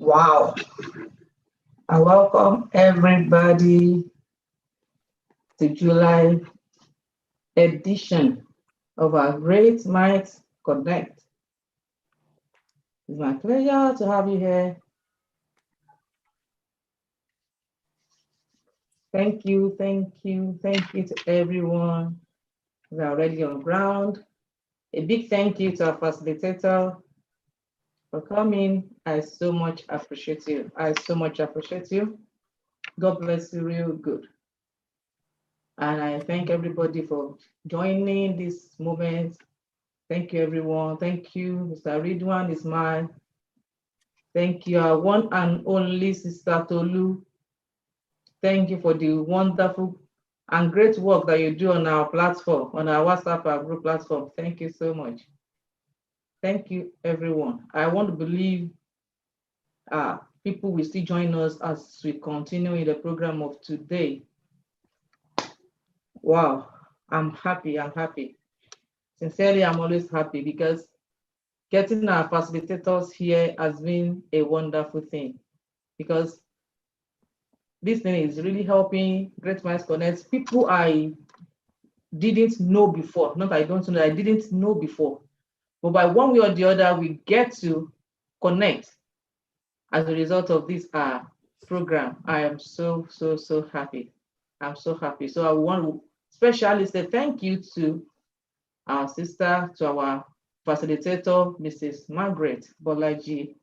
Wow. I welcome everybody to July edition of our Great Minds Connect. It's my pleasure to have you here. Thank you to everyone who are already on ground. A big thank you to our facilitator for coming. I so much appreciate you. God bless you real good. And I thank everybody for joining this moment. Thank you, everyone. Thank you, Mr. Ridwan Ismail. Thank you, our one and only Sister Tolu. Thank you for the wonderful and great work that you do on our platform, on our WhatsApp group platform. Thank you so much. Thank you, everyone. I want to believe people will still join us as we continue in the program of today. Wow, I'm happy. Sincerely, I'm always happy because getting our facilitators here has been a wonderful thing, because this thing is really helping Great Minds Connect people I didn't know before. Not I don't know, I didn't know before. But by one way or the other, we get to connect as a result of this program. I am so happy. I'm so happy. So I want to especially say thank you to our sister, to our facilitator, Mrs. Margaret Bolaji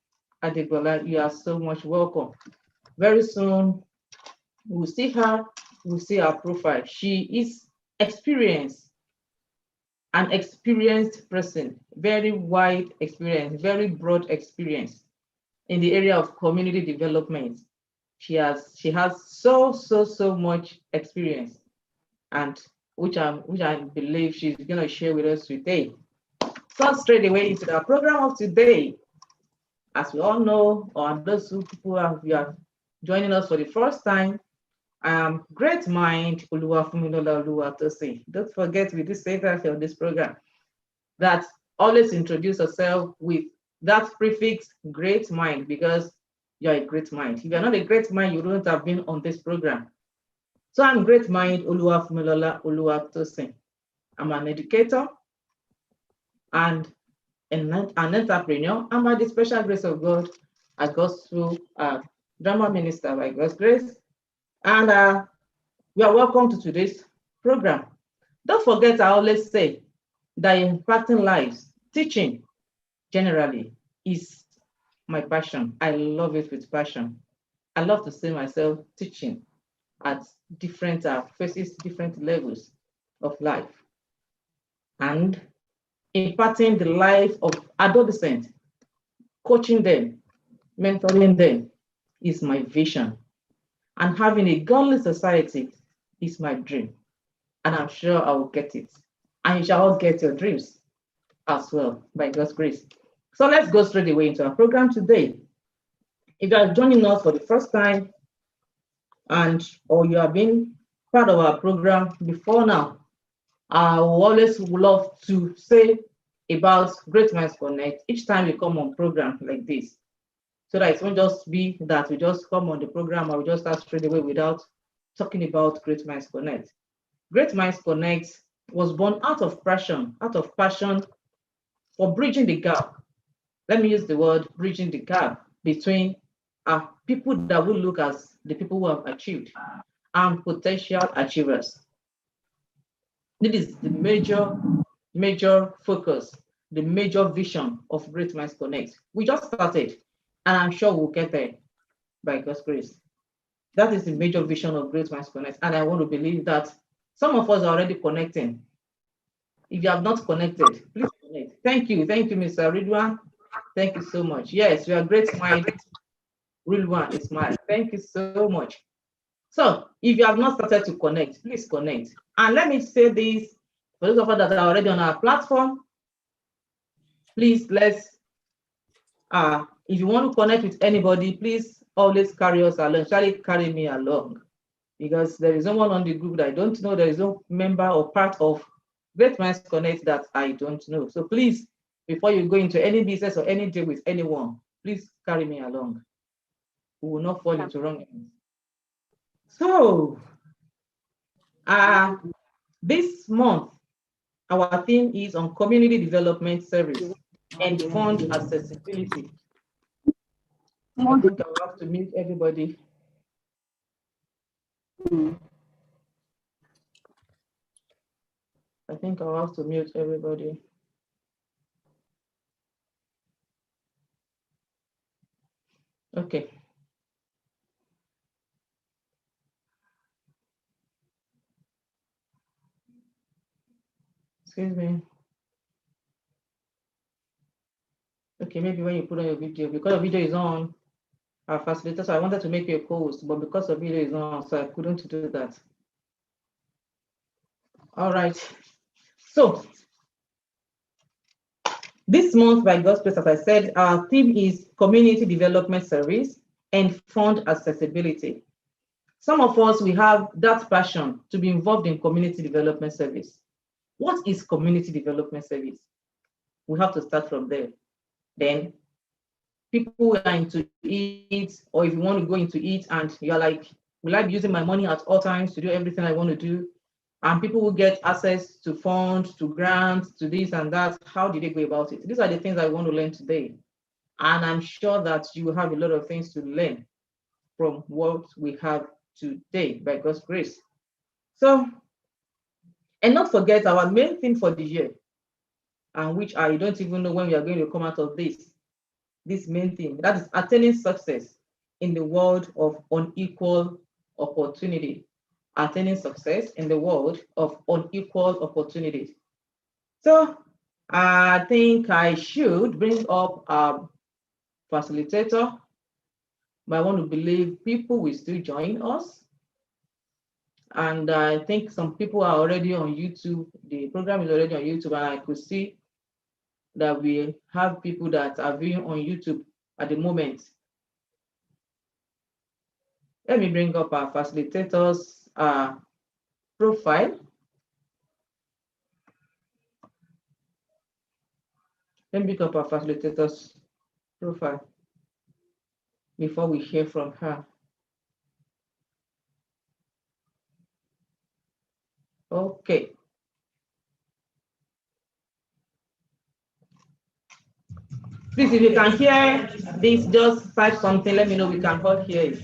Adegbola. You are so much welcome. Very soon, we'll see her, we'll see her profile. She is experienced, an experienced person, very wide experience, very broad experience in the area of community development. She has so much experience, and which I believe she's going to share with us today. So straight away into the program of today. As we all know, or those people who are joining us for the first time, Great Mind Oluwafunmilola Oluwatosin. Don't forget with this secretary of this program that always introduce yourself with that prefix great mind, because you're a great mind. If you're not a great mind, you wouldn't have been on this program. So I'm Great Mind Oluwafunmilola Oluwatosin. I'm an educator and an entrepreneur. And by the special grace of God, I got through drama minister by God's grace. And we are welcome to today's program. Don't forget, I always say that impacting lives, teaching generally is my passion. I love it with passion. I love to see myself teaching at different phases, different levels of life, and imparting the life of adolescents, coaching them, mentoring them is my vision. And having a godly society is my dream. And I'm sure I will get it. And you shall all get your dreams as well by God's grace. So let's go straight away into our program today. If you are joining us for the first time and or you have been part of our program before now, I will always love to say about Great Minds Connect each time we come on program like this. So that it won't just be that we just come on the program and we just start straight away without talking about Great Minds Connect. Great Minds Connect was born out of passion for bridging the gap. Let me use the word bridging the gap between people that will look as the people who have achieved and potential achievers. This is the major focus, the major vision of Great Minds Connect. We just started, and I'm sure we'll get there by God's grace. That is the major vision of Great Minds Connect, and I want to believe that some of us are already connecting. If you have not connected, please connect. Thank you, Mr. Ridwan. Thank you so much. Yes, you are great mind. Ridwan is mine. Thank you so much. So, if you have not started to connect, please connect. And let me say this for those of us that are already on our platform, please if you want to connect with anybody, please always carry us along. Actually, carry me along, because there is no one on the group that I don't know. There is no member or part of Great Minds Connect that I don't know. So please, before you go into any business or any deal with anyone, please carry me along. We will not fall into wrong hands. So, this month, our theme is on community development service and fund accessibility. I think I'll have to mute everybody. I think I'll have to mute everybody. Okay. Excuse me. Okay, maybe when you put on your video, because the video is on our facilitator, so I wanted to make you a co-host, but because the video is on, so I couldn't do that. All right. So this month, by God's grace, as I said, our theme is community development service and fund accessibility. Some of us, we have that passion to be involved in community development service. What is community development service? We have to start from there. Then people are into it, or if you want to go into it and you're like, will I be using my money at all times to do everything I want to do? And people will get access to funds, to grants, to this and that. How did they go about it? These are the things I want to learn today. And I'm sure that you have a lot of things to learn from what we have today, by God's grace. So, and not forget our main thing for the year, and which I don't even know when we are going to come out of this main thing, that is attaining success in the world of unequal opportunity. Attaining success in the world of unequal opportunities. So I think I should bring up a facilitator, but I want to believe people will still join us. And I think some people are already on YouTube. The program is already on YouTube, and I could see that we have people that are viewing on YouTube at the moment. Let me bring up our facilitators profile. Let me bring up our facilitators profile before we hear from her. Okay. Please, if you can hear this, just type something. Let me know we can all hear it.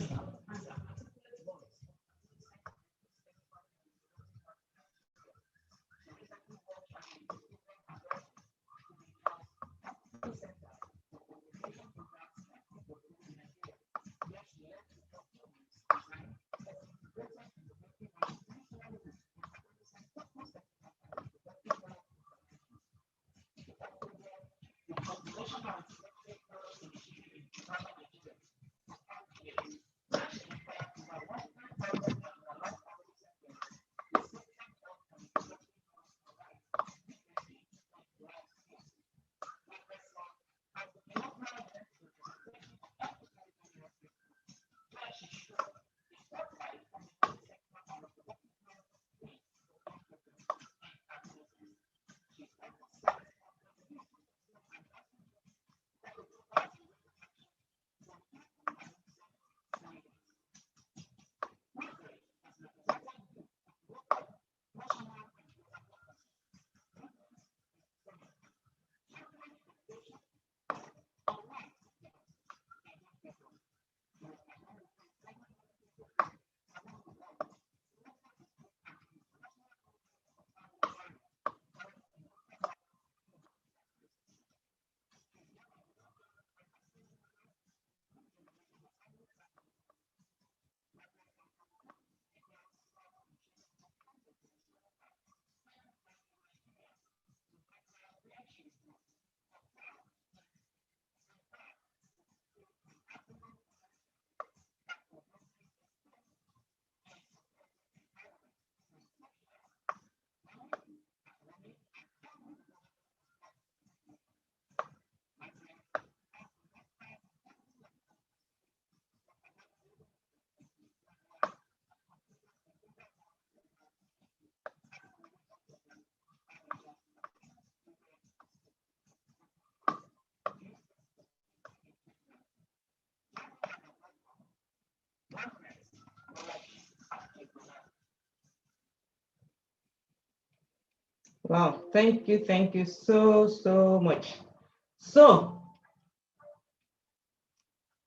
Wow, thank you so much. So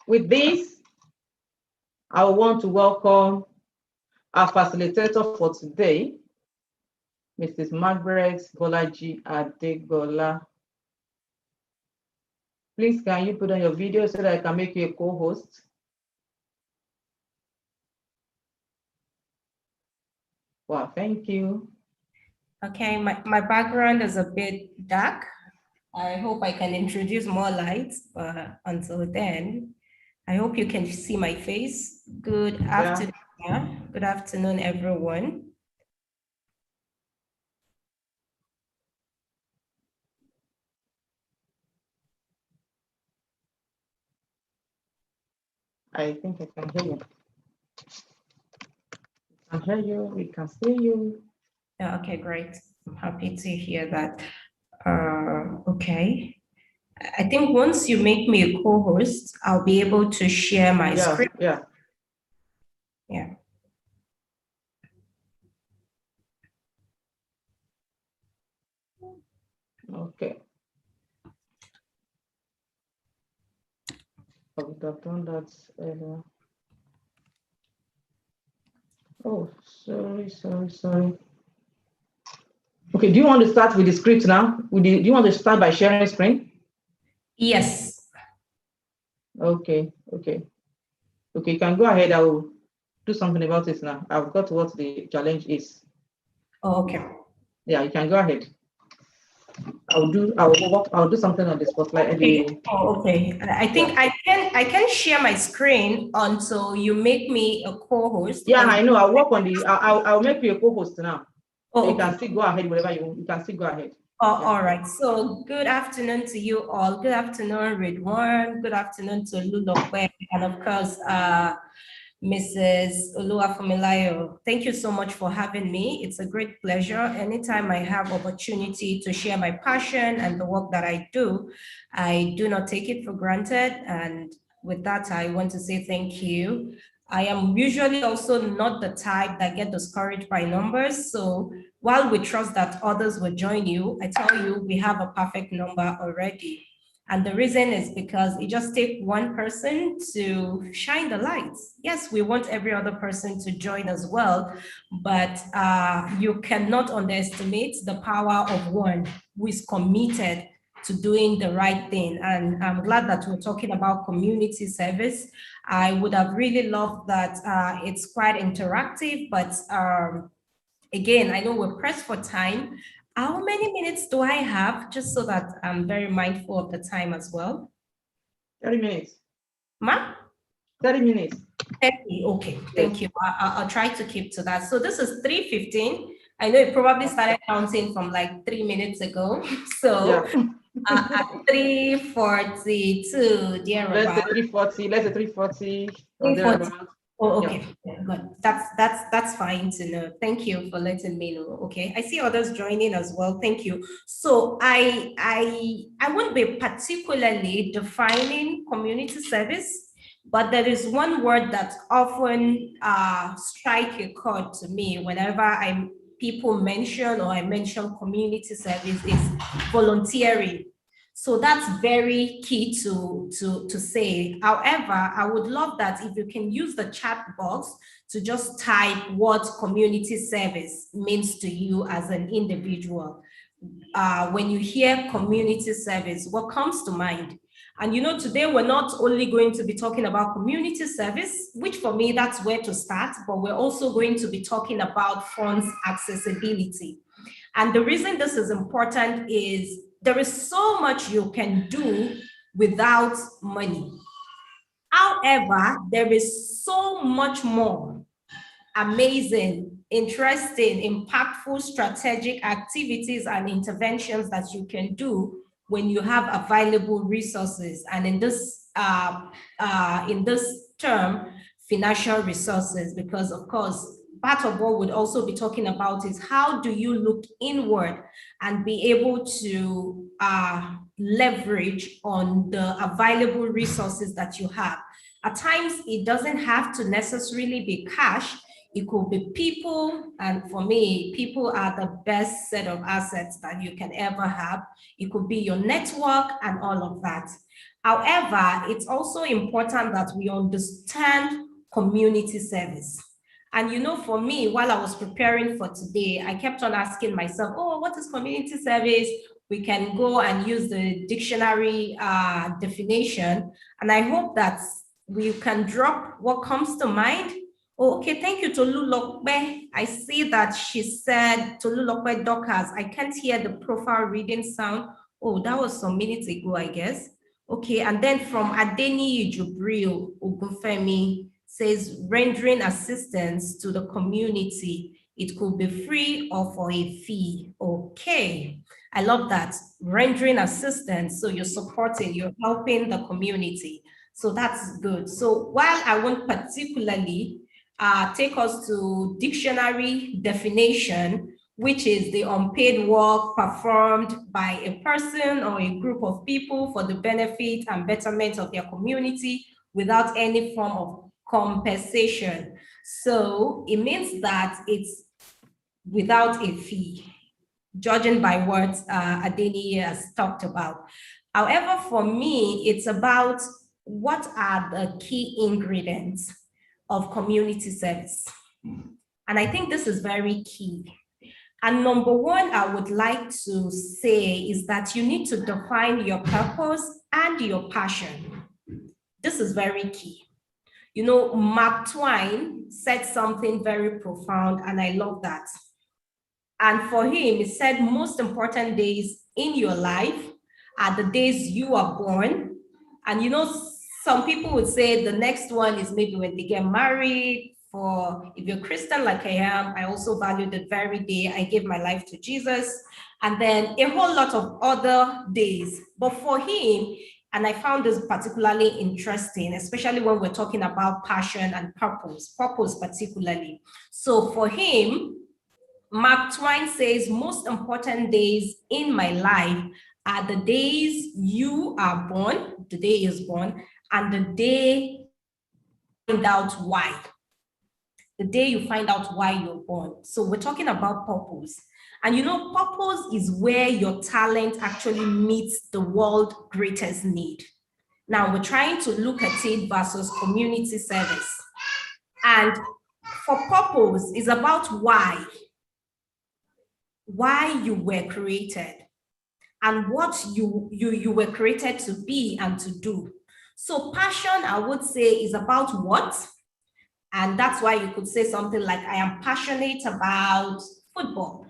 with this, I want to welcome our facilitator for today, Mrs. Margaret Bolaji Adegola. Please, can you put on your video so that I can make you a co-host? Wow, thank you. Okay, my background is a bit dark. I hope I can introduce more lights, but until then, I hope you can see my face. Good afternoon. Yeah. Good afternoon, everyone. I think I can hear you. I can hear you, we can see you. Yeah, okay, great. I'm happy to hear that. Okay. I think once you make me a co-host, I'll be able to share my screen. Yeah. Yeah. Okay. I would have done that earlier. Oh, sorry. Okay, do you want to start with the script now? Do you want to start by sharing screen? Yes. Okay, you can go ahead. I will do something about it now. I've got what the challenge is. Oh, okay. Yeah, you can go ahead. I'll do something on the spotlight. Okay. Oh, okay. I think I can share my screen until you make me a co-host. Yeah, I know. I'll work on the. I'll make you a co-host now. Oh, so you okay. can still go ahead whatever you want. You can still go ahead. Oh, yeah. All right. So good afternoon to you all. Good afternoon, Ridwan. Good afternoon to Lulokwe, and of course, Mrs. Oluwafumilayo. Thank you so much for having me. It's a great pleasure. Anytime I have opportunity to share my passion and the work that I do not take it for granted. And with that, I want to say thank you. I am usually also not the type that get discouraged by numbers. So while we trust that others will join you, I tell you, we have a perfect number already. And the reason is because it just takes one person to shine the lights. Yes, we want every other person to join as well, but you cannot underestimate the power of one who is committed to doing the right thing. And I'm glad that we're talking about community service. I would have really loved that it's quite interactive, but again, I know we're pressed for time. How many minutes do I have? Just so that I'm very mindful of the time as well. 30 minutes. Ma? 30 minutes. 30, okay, thank you. I'll try to keep to that. So this is 3:15. I know it probably started counting from like 3 minutes ago. So Yeah. at 3:42, dear Let's say about 3:40. Let's say 3:40 or 3:40. thereabout. Oh, Yeah. okay, good. That's fine to know. Thank you for letting me know. Okay, I see others joining as well. Thank you. So I won't be particularly defining community service, but there is one word that often strike a chord to me whenever people mention or I mention community service is volunteering. So that's very key to say. However, I would love that if you can use the chat box to just type what community service means to you as an individual. When you hear community service, what comes to mind? And you know, today we're not only going to be talking about community service, which for me, that's where to start, but we're also going to be talking about funds accessibility. And the reason this is important is there is so much you can do without money. However, there is so much more amazing, interesting, impactful, strategic activities and interventions that you can do when you have available resources. And in this term, financial resources, because of course, part of what we'd also be talking about is how do you look inward and be able to leverage on the available resources that you have. At times, it doesn't have to necessarily be cash. It could be people, and for me, people are the best set of assets that you can ever have. It could be your network and all of that. However, it's also important that we understand community service. And you know, for me, while I was preparing for today, I kept on asking myself, oh, what is community service? We can go and use the dictionary definition. And I hope that we can drop what comes to mind. Oh, okay, thank you, Tolulokbe. I see that she said Tolulokbe Dockers. I can't hear the profile reading sound. Oh, that was some minutes ago, I guess. Okay, and then from Adeni Jubril Ogunfemi says rendering assistance to the community. It could be free or for a fee. Okay, I love that. Rendering assistance, so you're supporting, you're helping the community. So that's good. So while I won't particularly take us to dictionary definition, which is the unpaid work performed by a person or a group of people for the benefit and betterment of their community without any form of compensation. So it means that it's without a fee, judging by what Adeni has talked about. However, for me, it's about what are the key ingredients of community service. And I think this is very key. And number one, I would like to say is that you need to define your purpose and your passion. This is very key. You know, Mark Twain said something very profound, and I love that. And for him, he said, most important days in your life are the days you are born. And you know, some people would say the next one is maybe when they get married. For if you're Christian like I am, I also value the very day I gave my life to Jesus. And then a whole lot of other days. But for him, and I found this particularly interesting, especially when we're talking about passion and purpose particularly. So for him, Mark Twain says, most important days in my life are the days you are born, the day is born, and the day you find out why. The day you find out why you're born. So we're talking about purpose. And you know, purpose is where your talent actually meets the world's greatest need. Now we're trying to look at it versus community service. And for purpose is about why you were created and what you were created to be and to do. So passion, I would say, is about what? And that's why you could say something like, I am passionate about football.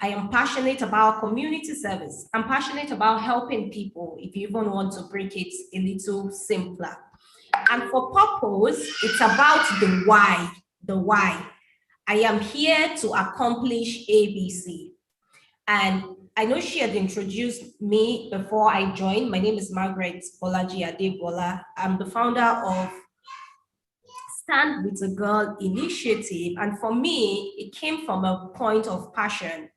I am passionate about community service. I'm passionate about helping people, if you even want to break it a little simpler. And for purpose, it's about the why, the why. I am here to accomplish ABC. And I know she had introduced me before I joined. My name is Margaret Bolaji Adebola. I'm the founder of Stand With a Girl initiative. And for me, it came from a point of passion.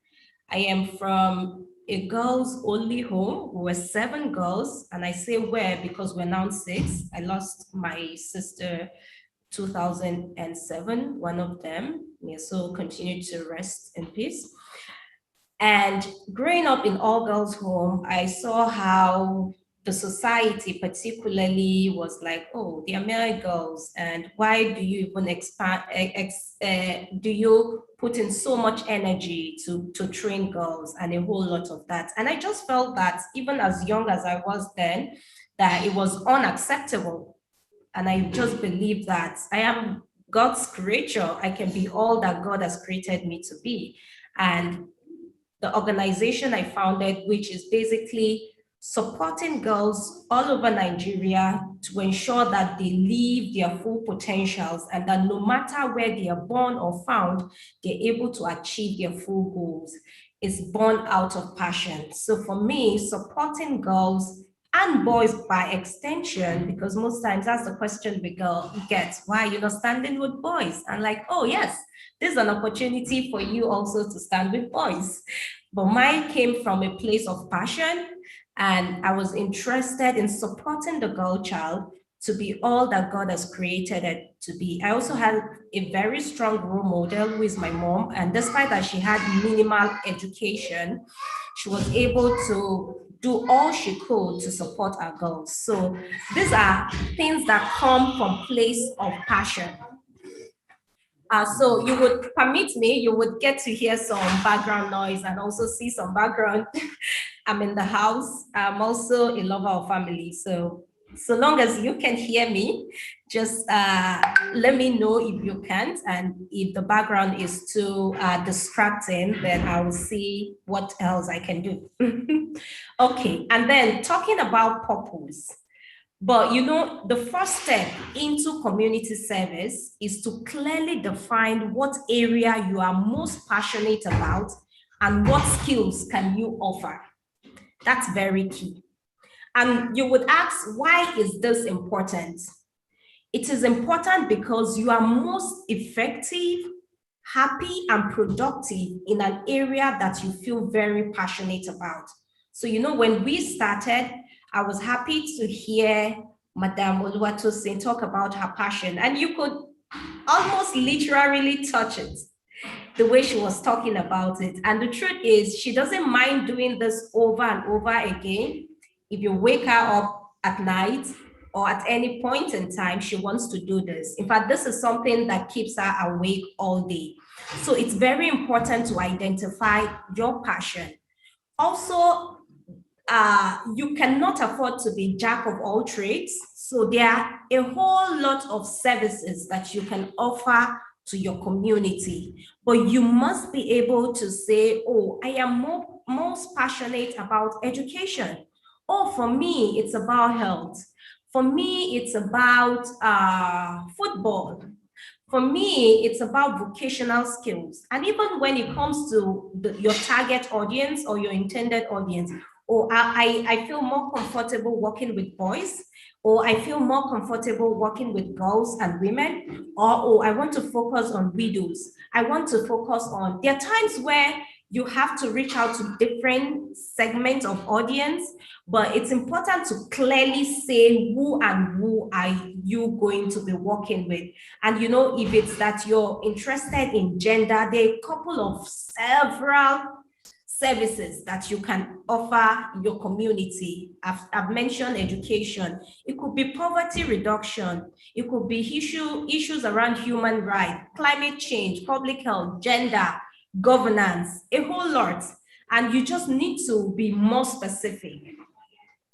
I am from a girls only home. We were 7 girls, and I say were because we're now 6. I lost my sister 2007, one of them. May so continue to rest in peace. And growing up in all girls home, I saw how the society particularly was like, oh, they are male girls, and why do you even do you put in so much energy to train girls and a whole lot of that? And I just felt that even as young as I was then, that it was unacceptable. And I just believe that I am God's creature. I can be all that God has created me to be. And the organization I founded, which is basically supporting girls all over Nigeria to ensure that they live their full potentials and that no matter where they are born or found, they're able to achieve their full goals. Is born out of passion. So for me, supporting girls and boys by extension, because most times that's the question we get, why are you not standing with boys? And like, oh yes, this is an opportunity for you also to stand with boys. But mine came from a place of passion, and I was interested in supporting the girl child to be all that God has created it to be. I also had a very strong role model who is my mom, and despite that she had minimal education, she was able to do all she could to support our girls. So these are things that come from place of passion. So you would permit me, you would get to hear some background noise and also see some background. I'm in the house. I'm also a lover of family. So long as you can hear me, just let me know if you can't. And if the background is too distracting, then I will see what else I can do. Okay, and then talking about purpose. But you know, the first step into community service is to clearly define what area you are most passionate about and what skills can you offer. That's very key. And you would ask, why is this important? It is important because you are most effective, happy, and productive in an area that you feel very passionate about. So, you know, when we started, I was happy to hear Madame Oluwatosin talk about her passion, and you could almost literally touch it the way she was talking about it. And the truth is, she doesn't mind doing this over and over again. If you wake her up at night or at any point in time, she wants to do this. In fact, this is something that keeps her awake all day. So it's very important to identify your passion. Also, you cannot afford to be jack of all trades. So there are a whole lot of services that you can offer to your community, but you must be able to say, oh, I am most passionate about education. Oh, for me, it's about health. For me, it's about football. For me, it's about vocational skills. And even when it comes to your target audience or your intended audience, or I feel more comfortable working with boys, or I feel more comfortable working with girls and women, or I want to focus on widows. I want to focus on, there are times where you have to reach out to different segments of audience, but it's important to clearly say who are you going to be working with. And you know, if it's that you're interested in gender, there are a couple of several services that you can offer your community. I've mentioned education. It could be poverty reduction. It could be issues around human rights, climate change, public health, gender, governance, a whole lot. And you just need to be more specific.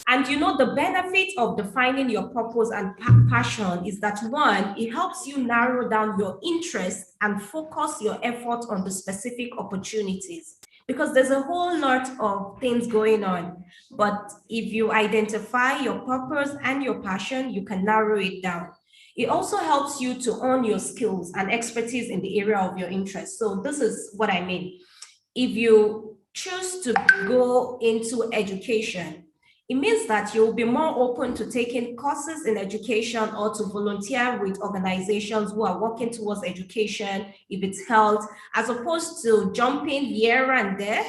And you know, the benefit of defining your purpose and passion is that, one, it helps you narrow down your interest and focus your effort on the specific opportunities. because there's a whole lot of things going on. But if you identify your purpose and your passion, you can narrow it down. It also helps you to own your skills and expertise in the area of your interest. So this is what I mean. If you choose to go into education, it means that you'll be more open to taking courses in education or to volunteer with organizations who are working towards education, if it's health, as opposed to jumping here and there.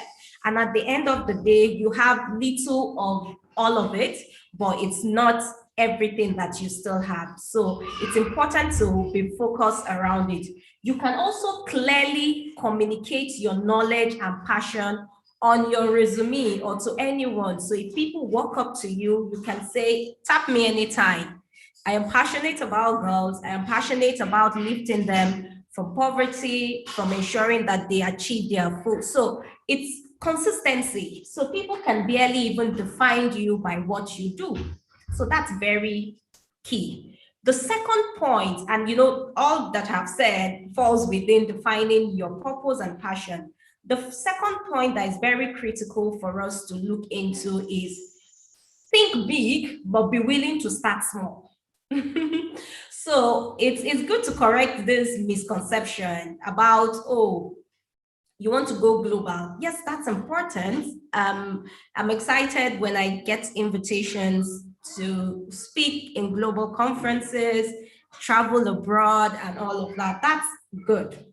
And at the end of the day, you have little of all of it, but it's not everything that you still have. So it's important to be focused around it. You can also clearly communicate your knowledge and passion on your resume or to anyone. So if people walk up to you, you can say, tap me anytime. I am passionate about girls. I am passionate about lifting them from poverty, from ensuring that they achieve their full. So it's consistency. So people can barely even define you by what you do. So that's very key. The second point, and all that I've said falls within defining your purpose and passion. The second point that is very critical for us to look into is think big, but be willing to start small. So it's good to correct this misconception about, oh, you want to go global. Yes, that's important. I'm excited when I get invitations to speak in global conferences, travel abroad, and all of that. That's good.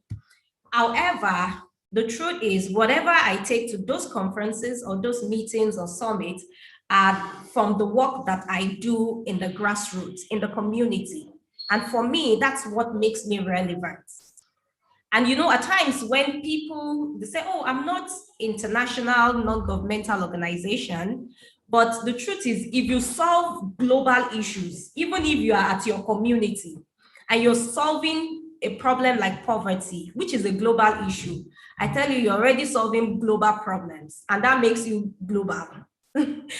However, the truth is, whatever I take to those conferences or those meetings or summits are from the work that I do in the grassroots, in the community. And for me, that's what makes me relevant. And at times when people, they say, oh, I'm not international, non-governmental organization. But the truth is, if you solve global issues, even if you are at your community and you're solving a problem like poverty, which is a global issue, I tell you, you're already solving global problems, and that makes you global.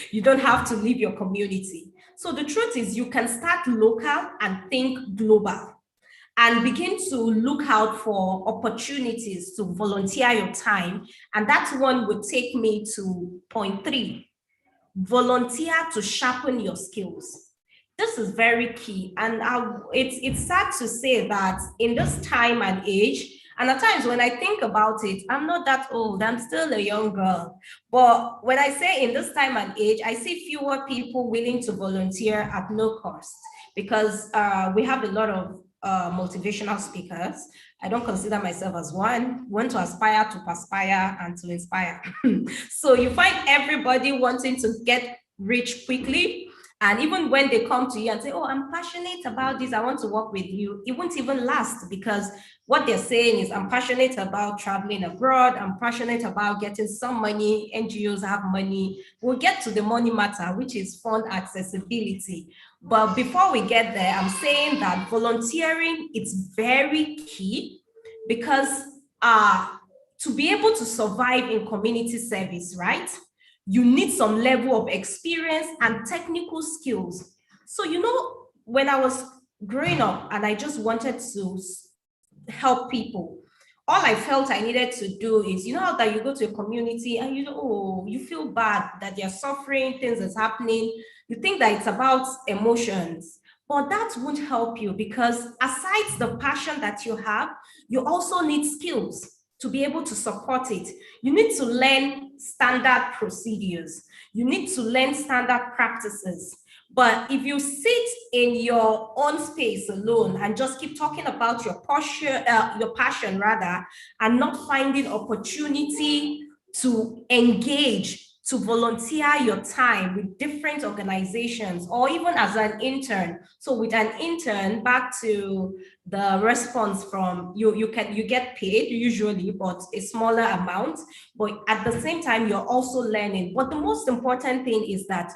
You don't have to leave your community. So the truth is, you can start local and think global, and begin to look out for opportunities to volunteer your time. And that one would take me to point 3, volunteer to sharpen your skills. This is very key. And it's sad to say that in this time and age, and at times when I think about it, I'm not that old, I'm still a young girl. But when I say in this time and age, I see fewer people willing to volunteer at no cost, because we have a lot of motivational speakers. I don't consider myself as one. Want to aspire to perspire and to inspire. So you find everybody wanting to get rich quickly. And even when they come to you and say, oh, I'm passionate about this, I want to work with you, it won't even last, because what they're saying is, I'm passionate about traveling abroad, I'm passionate about getting some money, NGOs have money. We'll get to the money matter, which is fund accessibility. But before we get there, I'm saying that volunteering is very key, because to be able to survive in community service, right? You need some level of experience and technical skills. So, when I was growing up and I just wanted to help people, all I felt I needed to do is, how that you go to a community and you feel bad that you're suffering, things is happening. You think that it's about emotions, but that won't help you, because aside the passion that you have, you also need skills to be able to support it. You need to learn standard procedures. You need to learn standard practices. But if you sit in your own space alone and just keep talking about your passion rather, and not finding opportunity to engage, to volunteer your time with different organizations, or even as an intern. So with an intern, back to the response from you get paid usually, but a smaller amount. But at the same time, you're also learning. But the most important thing is that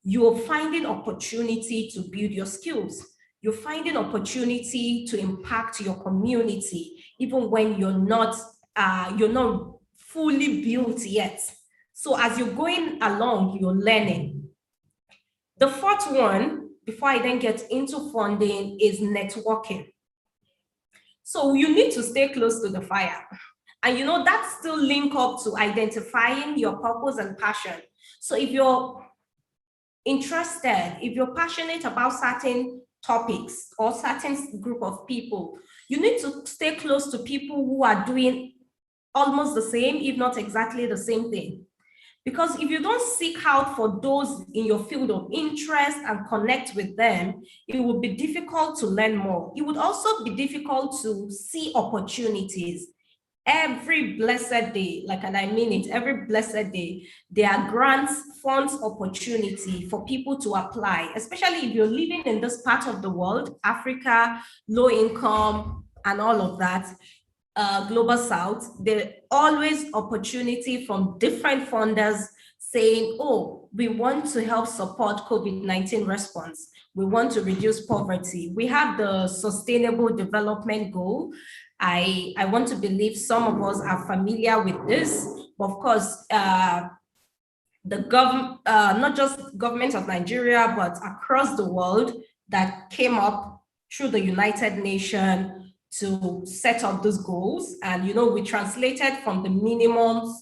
you're finding opportunity to build your skills. You're finding opportunity to impact your community, even when you're not fully built yet. So as you're going along, you're learning. The fourth one, before I then get into funding, is networking. So you need to stay close to the fire. And that still link up to identifying your purpose and passion. So if you're interested, if you're passionate about certain topics or certain group of people, you need to stay close to people who are doing almost the same, if not exactly the same thing. Because if you don't seek out for those in your field of interest and connect with them, it would be difficult to learn more. It would also be difficult to see opportunities. Every blessed day, like, and I mean it, every blessed day, there are grants, funds, opportunity for people to apply, especially if you're living in this part of the world, Africa, low income, and all of that. Global South, there always opportunity from different funders saying, oh, we want to help support COVID-19 response. We want to reduce poverty. We have the Sustainable Development Goal. I want to believe some of us are familiar with this, but of course, the government, not just government of Nigeria, but across the world, that came up through the United Nations to set up those goals. And, we translated from the minimum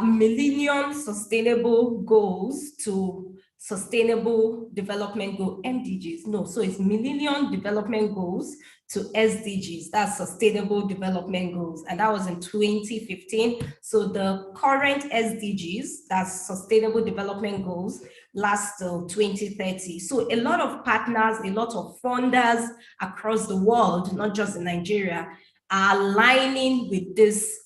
Millennium Sustainable Goals to Sustainable Development Goal, MDGs. No, so it's Millennium Development Goals to SDGs, that's Sustainable Development Goals. And that was in 2015. So the current SDGs, that's Sustainable Development Goals, last till 2030. So a lot of partners, a lot of funders across the world, not just in Nigeria, are aligning with this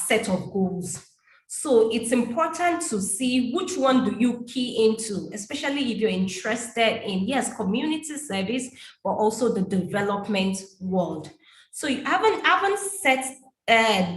set of goals. So it's important to see which one do you key into, especially if you're interested in, yes, community service, but also the development world. So you haven't set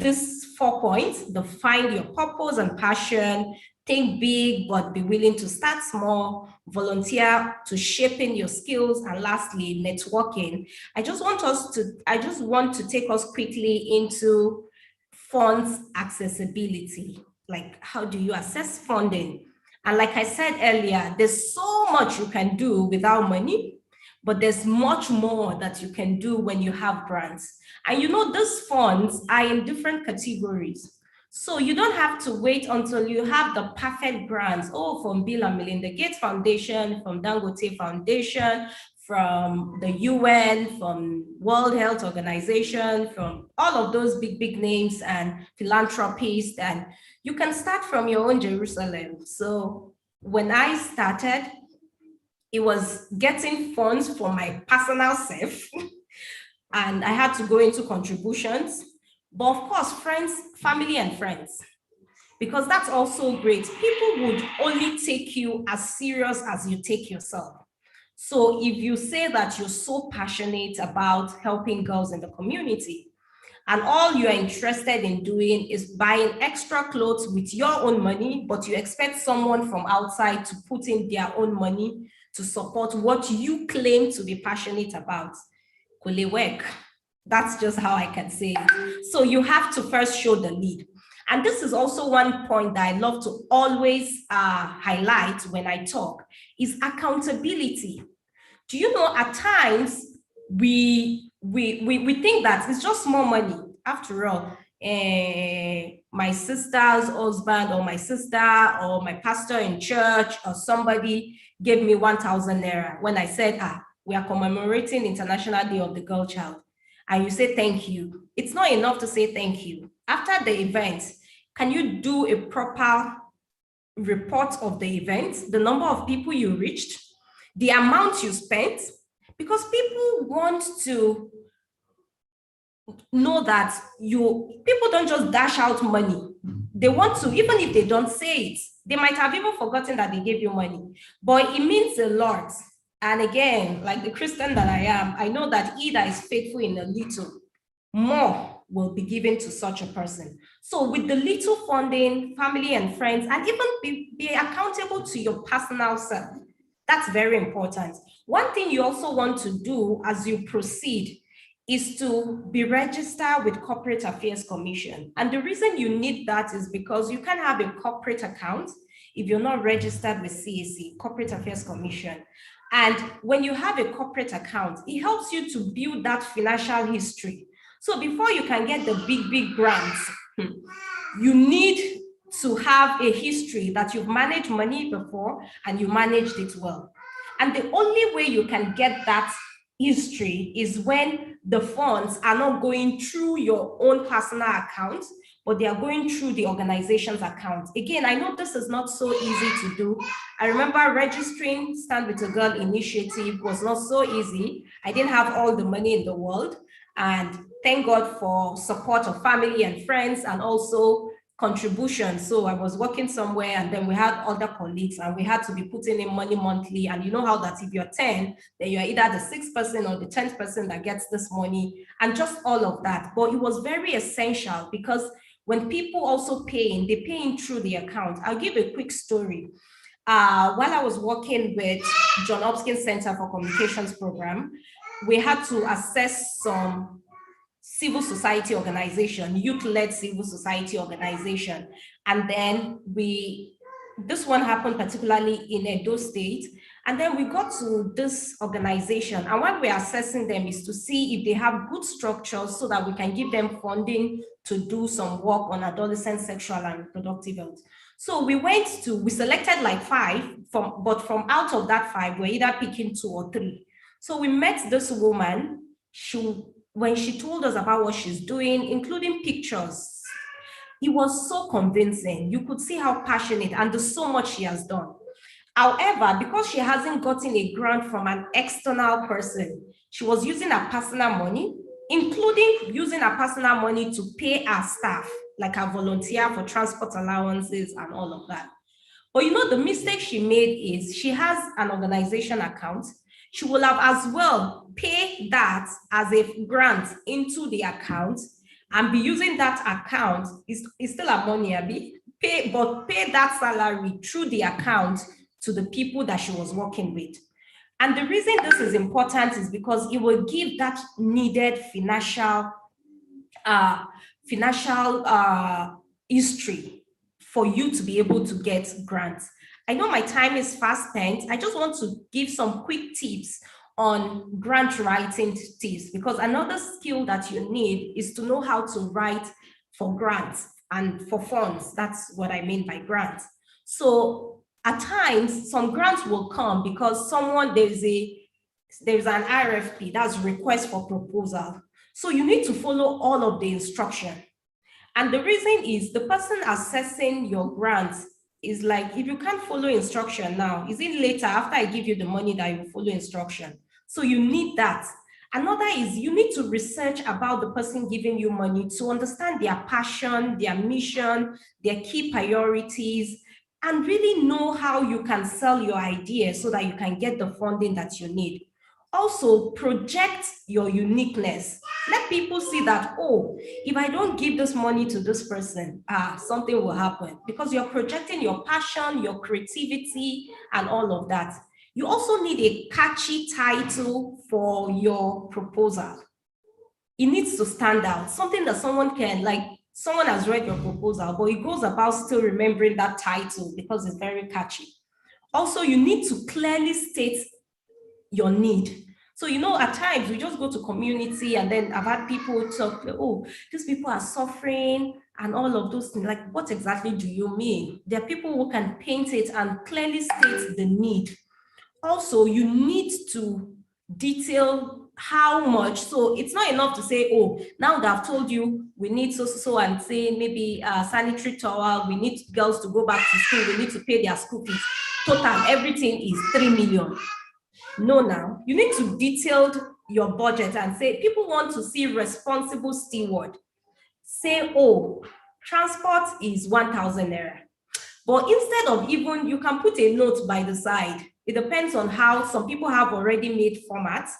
these 4 points: define your purpose and passion, think big, but be willing to start small, volunteer to shaping your skills, and lastly, networking. I just want to take us quickly into funds accessibility. Like, how do you assess funding? And like I said earlier, there's so much you can do without money, but there's much more that you can do when you have grants. And these funds are in different categories. So you don't have to wait until you have the perfect grants, from Bill and Melinda Gates Foundation, from Dangote Foundation, from the UN, from World Health Organization, from all of those big names and philanthropists, and you can start from your own Jerusalem. So when I started, it was getting funds for my personal self, and I had to go into contributions, but of course, friends, family and friends, because that's also great. People would only take you as serious as you take yourself. So if you say that you're so passionate about helping girls in the community, and all you're interested in doing is buying extra clothes with your own money, but you expect someone from outside to put in their own money to support what you claim to be passionate about, could it work? That's just how I can say it. So you have to first show the lead. And this is also one point that I love to always highlight when I talk, is accountability. Do you know, at times we think that it's just more money. After all, my sister's husband or my sister or my pastor in church or somebody gave me 1,000 naira when I said, we are commemorating International Day of the Girl Child. And you say thank you. It's not enough to say thank you. After the event, can you do a proper report of the event, the number of people you reached, the amount you spent? Because people want to know that people don't just dash out money. They want to, even if they don't say it, they might have even forgotten that they gave you money, but it means a lot. And again, like the Christian that I am, I know that he that is faithful in a little, more will be given to such a person. So with the little funding, family and friends, and even be accountable to your personal self. That's very important. One thing you also want to do as you proceed is to be registered with Corporate Affairs Commission. And the reason you need that is because you can have a corporate account if you're not registered with CAC, Corporate Affairs Commission. And when you have a corporate account, it helps you to build that financial history. So before you can get the big grants, you need to have a history that you've managed money before and you managed it well. And the only way you can get that history is when the funds are not going through your own personal account, but they are going through the organization's account. Again, I know this is not so easy to do. I remember registering Stand With a Girl initiative was not so easy. I didn't have all the money in the world. And thank God for support of family and friends and also contributions. So I was working somewhere and then we had other colleagues and we had to be putting in money monthly. And you know how that if you're 10, then you're either the 6th person or the 10th person that gets this money and just all of that. But it was very essential because when people also paying, they paying through the account. I'll give a quick story. While I was working with John Hopkins Center for Communications program, we had to assess some civil society organization, youth-led civil society organization. And then this one happened particularly in Edo State. And then we got to this organization. And what we're assessing them is to see if they have good structures so that we can give them funding to do some work on adolescent sexual and reproductive health. So we selected like 5, but from out of that 5, we're either picking 2 or 3. So we met this woman. When she told us about what she's doing, including pictures, it was so convincing. You could see how passionate and there's so much she has done. However, because she hasn't gotten a grant from an external person, she was using her personal money, including using her personal money to pay her staff, like her volunteer for transport allowances and all of that. But you know, the mistake she made is she has an organization account. She will have as well pay that as a grant into the account and be using that account. It's still a money, Abby. Pay that salary through the account to the people that she was working with. And the reason this is important is because it will give that needed financial history for you to be able to get grants. I know my time is fast spent. I just want to give some quick tips on grant writing tips, because another skill that you need is to know how to write for grants and for funds. That's what I mean by grants. So at times, some grants will come because there's an RFP, that's request for proposal. So you need to follow all of the instruction. And the reason is the person assessing your grants is like, if you can't follow instruction now, is it later after I give you the money that you follow instruction? So you need that. Another is you need to research about the person giving you money to understand their passion, their mission, their key priorities, and really know how you can sell your idea so that you can get the funding that you need. Also, project your uniqueness. Let people see that, oh, if I don't give this money to this person, something will happen, because you're projecting your passion, your creativity, and all of that. You also need a catchy title for your proposal. It needs to stand out, something that someone can, like, someone has read your proposal, but it goes about still remembering that title because it's very catchy. Also, you need to clearly state your need. So, you know, at times we just go to community and then I've had people talk, oh, these people are suffering and all of those things. Like, what exactly do you mean? There are people who can paint it and clearly state the need. Also, you need to detail how much. So it's not enough to say, oh, now that I've told you we need so and say maybe a sanitary towel, we need girls to go back to school, we need to pay their school fees. Total, everything is 3 million. No, now you need to detail your budget and say, people want to see responsible steward. Say, oh, transport is 1,000 naira. But instead of even, you can put a note by the side. It depends on how some people have already made formats.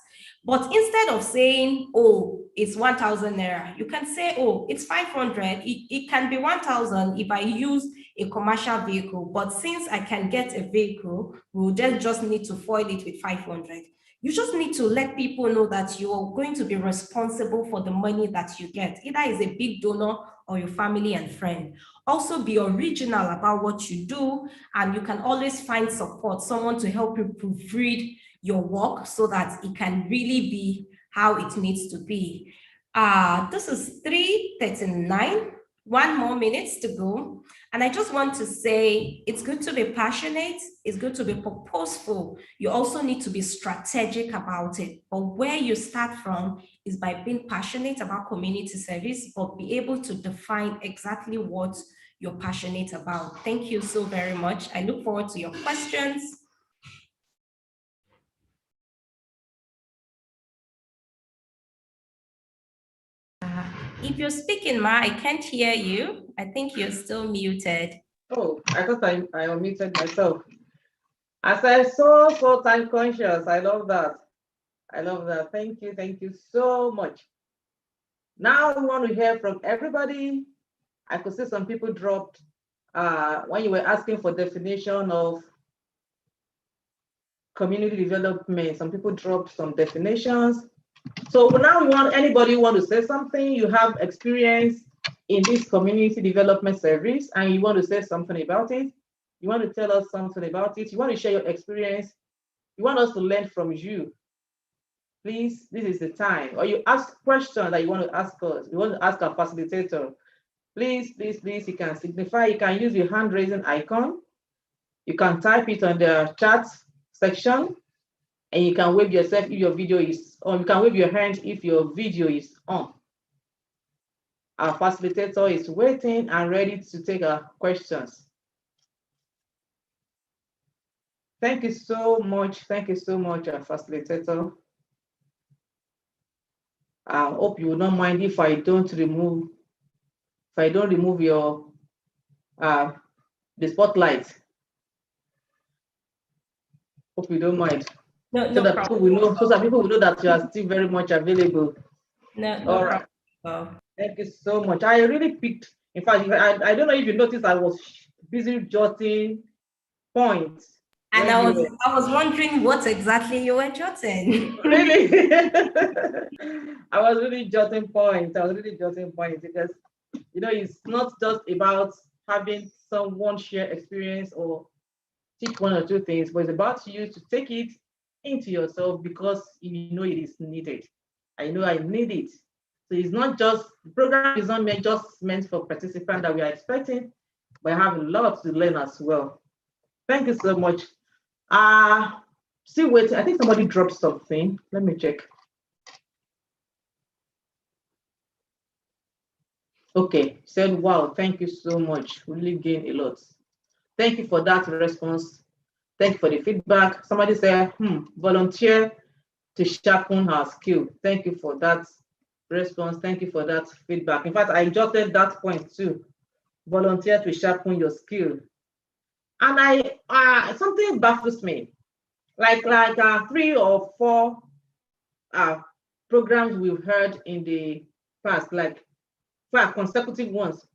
But instead of saying, oh, it's 1,000 naira, you can say, oh, it's 500. It can be 1,000 if I use a commercial vehicle. But since I can get a vehicle, we'll just need to foil it with 500. You just need to let people know that you're going to be responsible for the money that you get, either as a big donor or your family and friend. Also be original about what you do, and you can always find support, someone to help you proofread your work so that it can really be how it needs to be. This is 3:39, 1 more minute to go. And I just want to say it's good to be passionate, it's good to be purposeful. You also need to be strategic about it. But where you start from is by being passionate about community service, but be able to define exactly what you're passionate about. Thank you so very much. I look forward to your questions. If you're speaking, Ma, I can't hear you. I think you're still muted. Oh, I thought I unmuted myself. As I so time conscious. I love that. I love that. Thank you so much. Now we want to hear from everybody. I could see some people dropped when you were asking for definition of community development. Some people dropped some definitions. So now we want anybody who want to say something, you have experience in this community development service and you want to say something about it. You want to tell us something about it. You want to share your experience. You want us to learn from you. Please, this is the time. Or you ask questions that you want to ask us. You want to ask our facilitator. Please, you can signify. You can use your hand raising icon. You can type it on the chat section. And you can wave yourself if your video is on. You can wave your hand if your video is on. Our facilitator is waiting and ready to take our questions. Thank you so much. Thank you so much, our facilitator. I hope you will not mind if I don't remove your the spotlight. Hope you don't mind. No, so no that problem. people will know, so that people will know that you are still very much available. No, All no right. problem. Thank you so much. I really picked. In fact, I don't know if you noticed, I was busy jotting points. And I was wondering what exactly you were jotting. Really? I was really jotting points. Because it's not just about having someone share experience or teach one or two things, but it's about you to take it into yourself because you know it is needed. I know I need it. So it's not just, the program is not just meant for participants that we are expecting, but I have a lot to learn as well. Thank you so much. Still waiting. I think somebody dropped something. Let me check. Okay, said, wow, thank you so much. Really gained a lot. Thank you for that response. Thank you for the feedback. Somebody said, volunteer to sharpen her skill. Thank you for that response. Thank you for that feedback. In fact, I jotted that point too. Volunteer to sharpen your skill. And something baffles me. Like 3 or 4 programs we've heard in the past, like 5 consecutive ones,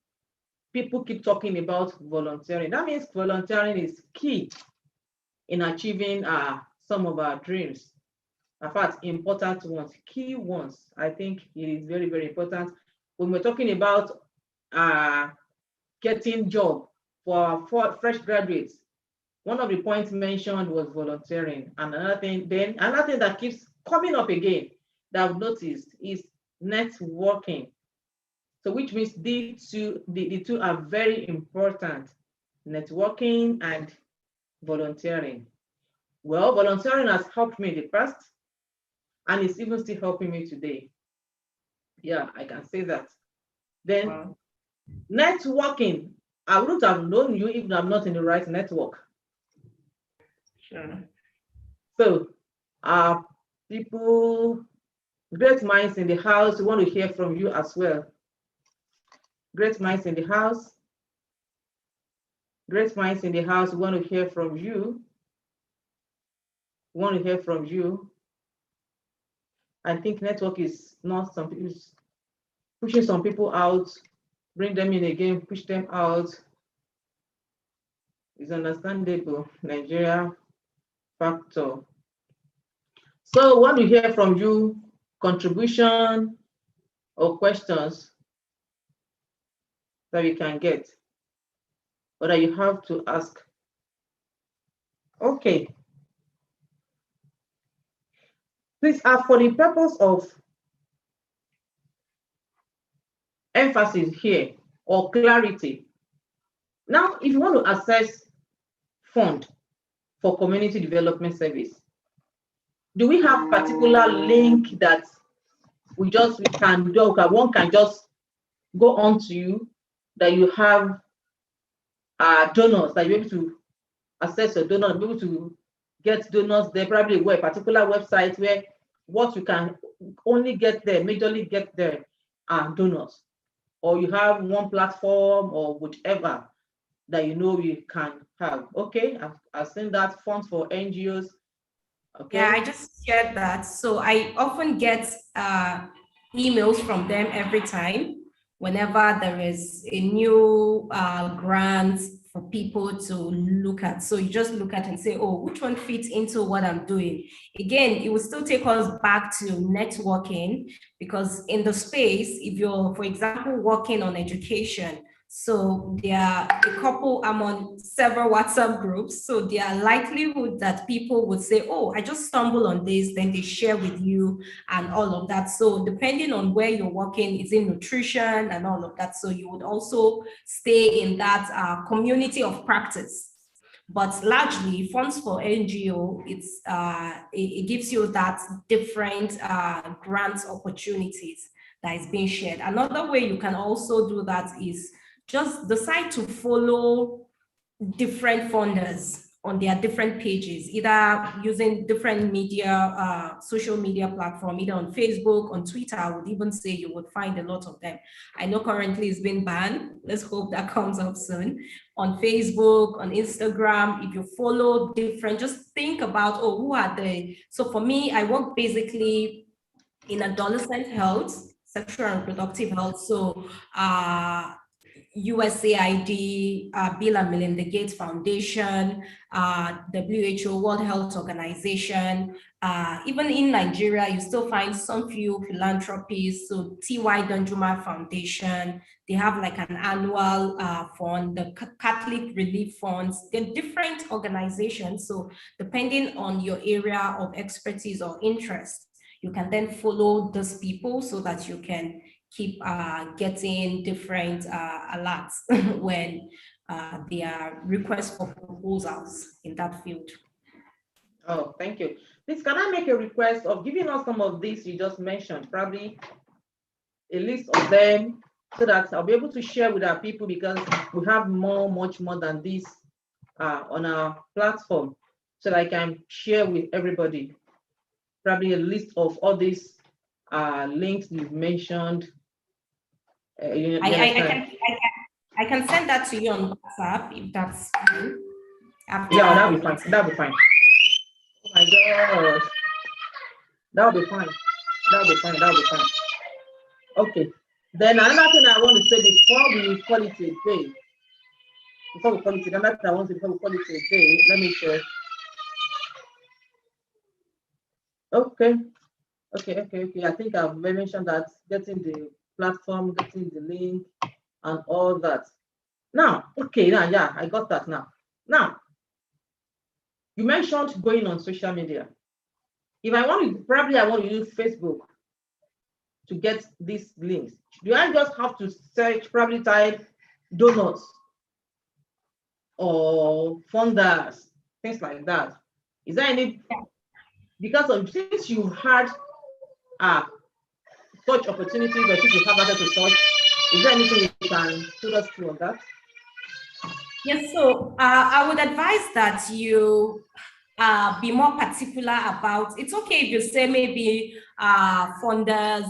people keep talking about volunteering. That means volunteering is key in achieving some of our dreams. In fact, important ones, key ones. I think it is very, very important. When we're talking about getting job for fresh graduates, one of the points mentioned was volunteering. And another thing that keeps coming up again that I've noticed is networking. So which means the two are very important, networking and volunteering. Well, volunteering has helped me in the past, and it's even still helping me today. Yeah, I can say that. Then wow. Networking, I wouldn't have known you if I'm not in the right network. Sure. So people, great minds in the house, we want to hear from you as well. Great minds in the house. Great minds in the house, we want to hear from you. We want to hear from you. I think network is not something, it's pushing some people out, bring them in again, push them out. It's understandable, Nigeria factor. So we want to hear from you, contribution or questions that we can get, or that you have to ask. Okay. Please, for the purpose of emphasis here or clarity. Now, if you want to access fund for community development service, do we have particular link that we can do? One can just go on to you, that you have donors, that you're able to access your donors, be able to get donors there, probably a particular website where what you can only get there, majorly get there are donors, or you have one platform or whichever that you can have. Okay, I've seen that funds for NGOs. Okay. Yeah, I just shared that. So I often get emails from them every time whenever there is a new grant for people to look at. So you just look at and say, oh, which one fits into what I'm doing? Again, it will still take us back to networking, because in the space, if you're, for example, working on education, so there are a couple, I'm on several WhatsApp groups. So there are likelihood that people would say, oh, I just stumbled on this, then they share with you and all of that. So depending on where you're working, is in nutrition and all of that. So you would also stay in that community of practice. But largely, funds for NGO, it gives you that different grant opportunities that is being shared. Another way you can also do that is just decide to follow different funders on their different pages, either using different media, social media platform, either on Facebook, on Twitter. I would even say you would find a lot of them. I know currently it's been banned. Let's hope that comes up soon. On Facebook, on Instagram, if you follow different, just think about, oh, who are they? So for me, I work basically in adolescent health, sexual and reproductive health. So USAID, Bill and Melinda Gates Foundation, WHO, World Health Organization. Even in Nigeria, you still find some few philanthropies. So T.Y. Danjuma Foundation, they have like an annual fund, the Catholic Relief Funds. They're different organizations. So depending on your area of expertise or interest, you can then follow those people so that you can keep getting different alerts when there are requests for proposals in that field. Oh, thank you. Please, can I make a request of giving us some of these you just mentioned, probably a list of them, so that I'll be able to share with our people, because we have much more than this on our platform, so that I can share with everybody, probably a list of all these links you've mentioned. I can send that to you on WhatsApp if that's fine. Yeah, that'll be fine. That'll be fine. Oh my gosh. That'll be fine. That'll be fine. That'll be fine. Okay. Then another thing I want to say before we call it a day. Another thing I want to say before we call it a day, let me share. Okay. I think I've mentioned that, getting the platform, getting the link, and all that. Now, yeah, I got that now. Now, you mentioned going on social media. If I want to, probably I want to use Facebook to get these links. Do I just have to search, probably type donors or funders, things like that? Is there any, since you had such opportunities, or since you have access to such, is there anything you can put us through on that? Yes, so I would advise that you be more particular about, it's okay if you say maybe funders,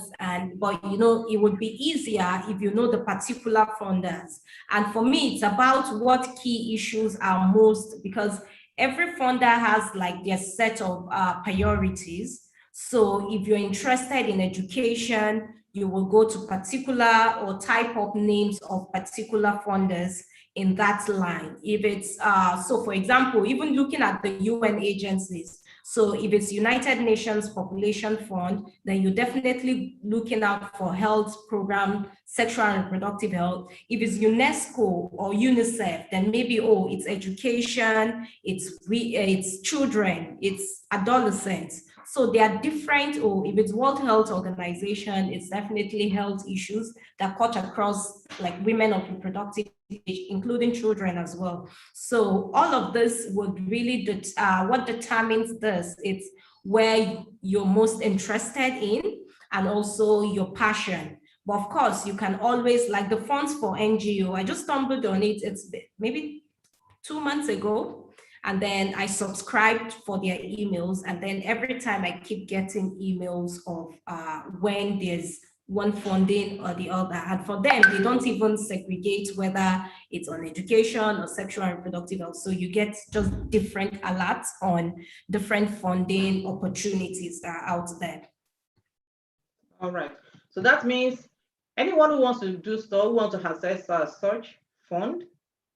but it would be easier if you know the particular funders. And for me, it's about what key issues are most, because every funder has like their set of priorities. So if you're interested in education, you will go to particular or type of names of particular funders in that line. If it's, so for example, even looking at the UN agencies, So if it's United Nations Population Fund, then you're definitely looking out for health program, sexual and reproductive health. If it's UNESCO or UNICEF, then maybe, oh, it's education, it's children, it's adolescents. So they are different, or if it's World Health Organization, it's definitely health issues that cut across like women of reproductive age, including children as well. So all of this would really, what determines this, it's where you're most interested in and also your passion. But of course, you can always, like the funds for NGO, I just stumbled on it, it's maybe 2 months ago. And then I subscribed for their emails. And then every time I keep getting emails of when there's one funding or the other. And for them, they don't even segregate whether it's on education or sexual and reproductive health. So you get just different alerts on different funding opportunities that are out there. All right. So that means anyone who wants to do stuff, who wants to access such fund,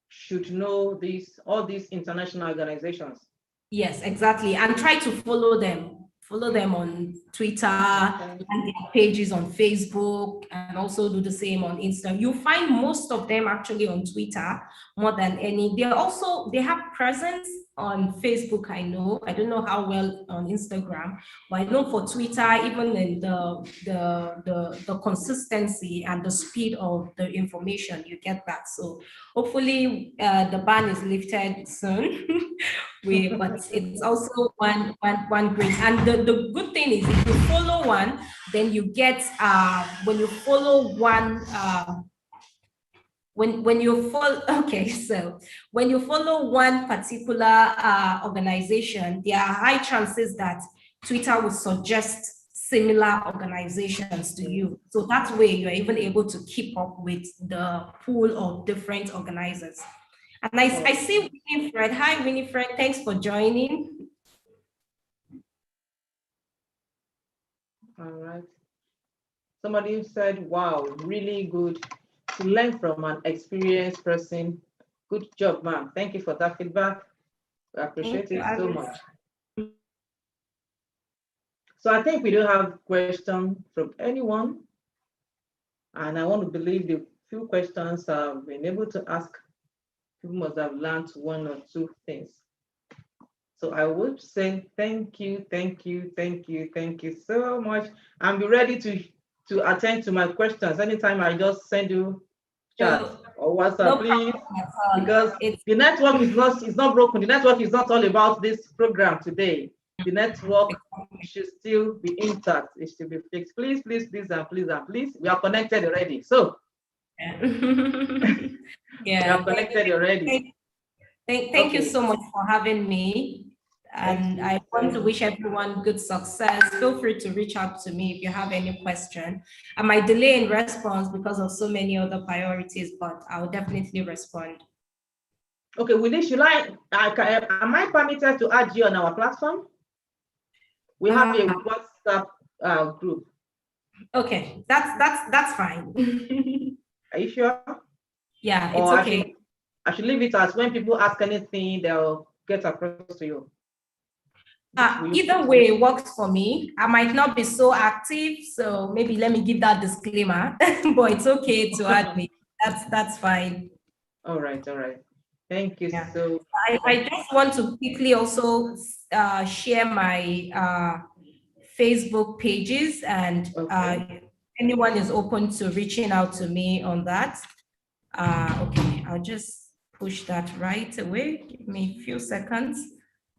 should know all these international organizations. Yes, exactly. And try to follow them. Follow them on Twitter and their pages on Facebook, and also do the same on Instagram. You find most of them actually on Twitter more than any. They have presence on Facebook, I know. I don't know how well on Instagram, but I know for Twitter, even in the consistency and the speed of the information, you get that. So hopefully the ban is lifted soon. But it's also one great. And the good thing is, if you follow one, then you get when you follow one when you follow, okay, so when you follow one particular organization, there are high chances that Twitter will suggest similar organizations to you. So that way you're even able to keep up with the pool of different organizers. And I see Winifred. Hi, Winifred. Thanks for joining. All right. Somebody said, wow, really good to learn from an experienced person. Good job, ma'am. Thank you for that feedback. I appreciate it so much. So I think we don't have questions from anyone. And I want to believe the few questions I've been able to ask, people must have learned one or two things. So I would say thank you so much. And be ready to attend to my questions anytime I just send you chat or WhatsApp, please. Because the network is not broken. The network is not all about this program today. The network should still be intact. It should be fixed. Please, and please. We are connected already. So yeah, we are connected already. Thank you so much for having me. And I want to wish everyone good success. Feel free to reach out to me if you have any question. I might delay in response because of so many other priorities, but I'll definitely respond. Okay, Willie, am I permitted to add you on our platform? We have a WhatsApp group. Okay, that's fine. Are you sure? Yeah, it's okay. I should leave it as when people ask anything, they'll get across to you. Either way works for me. I might not be so active, so maybe let me give that disclaimer, but it's okay to add me. That's fine. All right. Thank you. Yeah. So I just want to quickly also share my Facebook pages, and anyone is open to reaching out to me on that. Okay, I'll just push that right away. Give me a few seconds.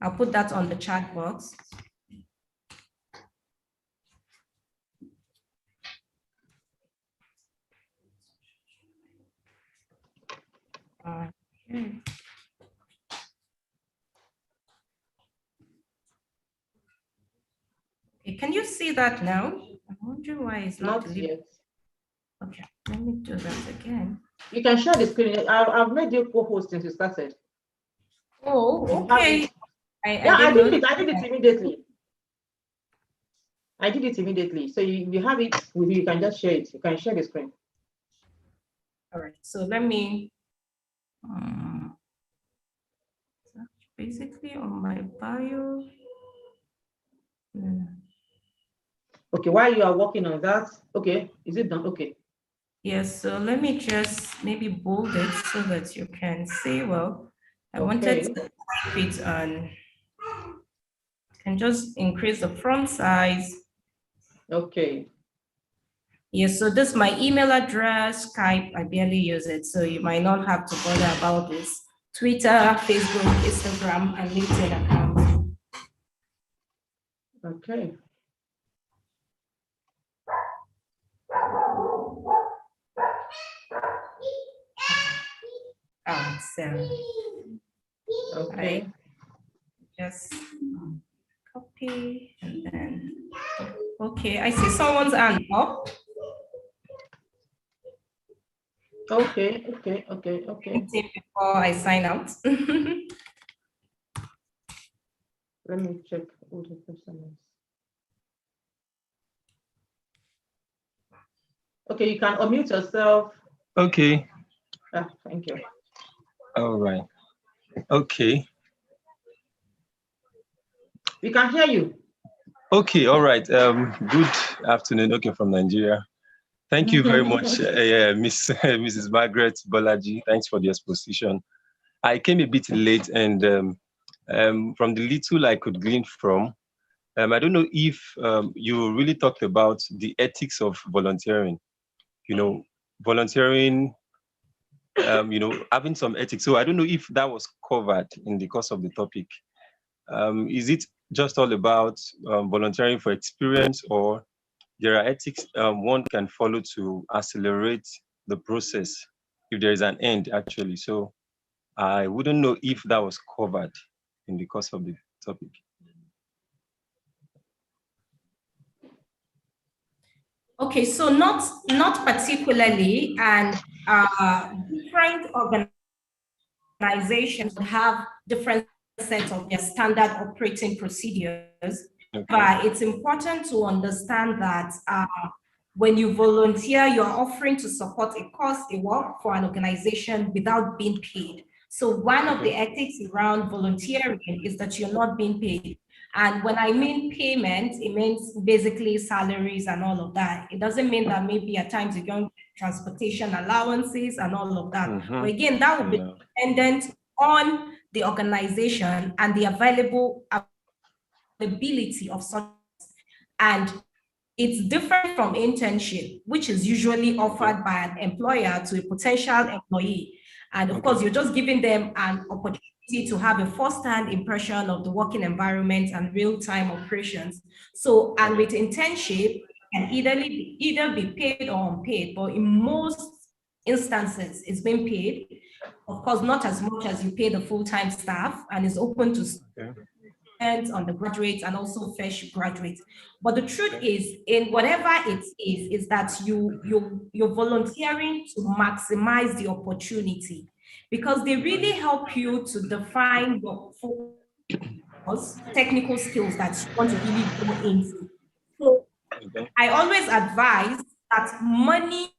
I'll put that on the chat box. Okay. Okay, can you see that now? I'm wondering why it's not yet. Okay, let me do that again. You can share the screen. I've made you co-host since you started. Oh, okay. I did it immediately. I did it immediately. So you have it with you. You can just share it. You can share the screen. All right. So let me. Basically on my bio. Okay, while you are working on that, okay, is it done? Okay. Yes, so let me just maybe bold it so that you can see well. I wanted to type it on, and just increase the font size. Okay. Yes, so this is my email address, Skype, I barely use it, so you might not have to bother about this. Twitter, Facebook, Instagram, and LinkedIn account. Okay. Okay. I just copy and then, okay, I see someone's hand up. Okay. Before I sign out. Let me check who the person is. Okay, you can unmute yourself. Okay. Thank you. All right. Okay. We can hear you. Okay. All right. Good afternoon. Okay, from Nigeria. Thank you very much, Mrs. Margaret Bolaji. Thanks for the exposition. I came a bit late, and from the little I could glean from, I don't know if you really talked about the ethics of volunteering. Volunteering, having some ethics. So I don't know if that was covered in the course of the topic. Is it just all about volunteering for experience, or there are ethics one can follow to accelerate the process if there is an end, actually? So I wouldn't know if that was covered in the course of the topic. Okay, so not particularly, and different organizations have different sets of their standard operating procedures. Okay. But it's important to understand that when you volunteer, you're offering to support a cause, a work for an organization without being paid. So one of the ethics around volunteering is that you're not being paid. And when I mean payment, it means basically salaries and all of that. It doesn't mean that maybe at times you're going transportation allowances and all of that. Mm-hmm. But again, that will be dependent on the organization and the availability of such. And it's different from internship, which is usually offered by an employer to a potential employee. And of course, you're just giving them an opportunity to have a first-hand impression of the working environment and real-time operations. So, and with internship, can either be paid or unpaid, but in most instances, it's being paid. Of course, not as much as you pay the full-time staff, and is open to undergraduates and also fresh graduates. But the truth is, in whatever it is that you're volunteering to maximize the opportunity, because they really help you to define your focus, technical skills that you want to really go into. So I always advise that money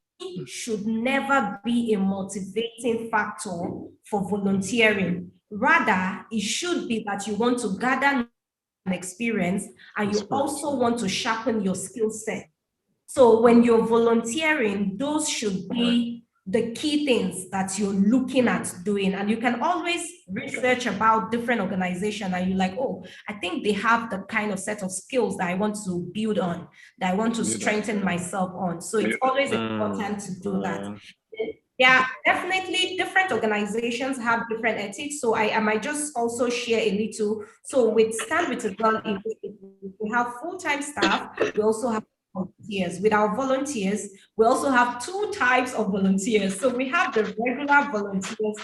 should never be a motivating factor for volunteering. Rather, it should be that you want to gather an experience and you also want to sharpen your skill set. So when you're volunteering, those should be the key things that you're looking at doing. And you can always research about different organizations and you're like, oh, I think they have the kind of set of skills that I want to build on, that I want to strengthen myself on. So it's always important to do that. Yeah, definitely different organizations have different ethics. So I might just also share a little. So with Stand With a Girl, we have full-time staff. We also have volunteers. With our volunteers, we also have two types of volunteers. So we have the regular volunteers,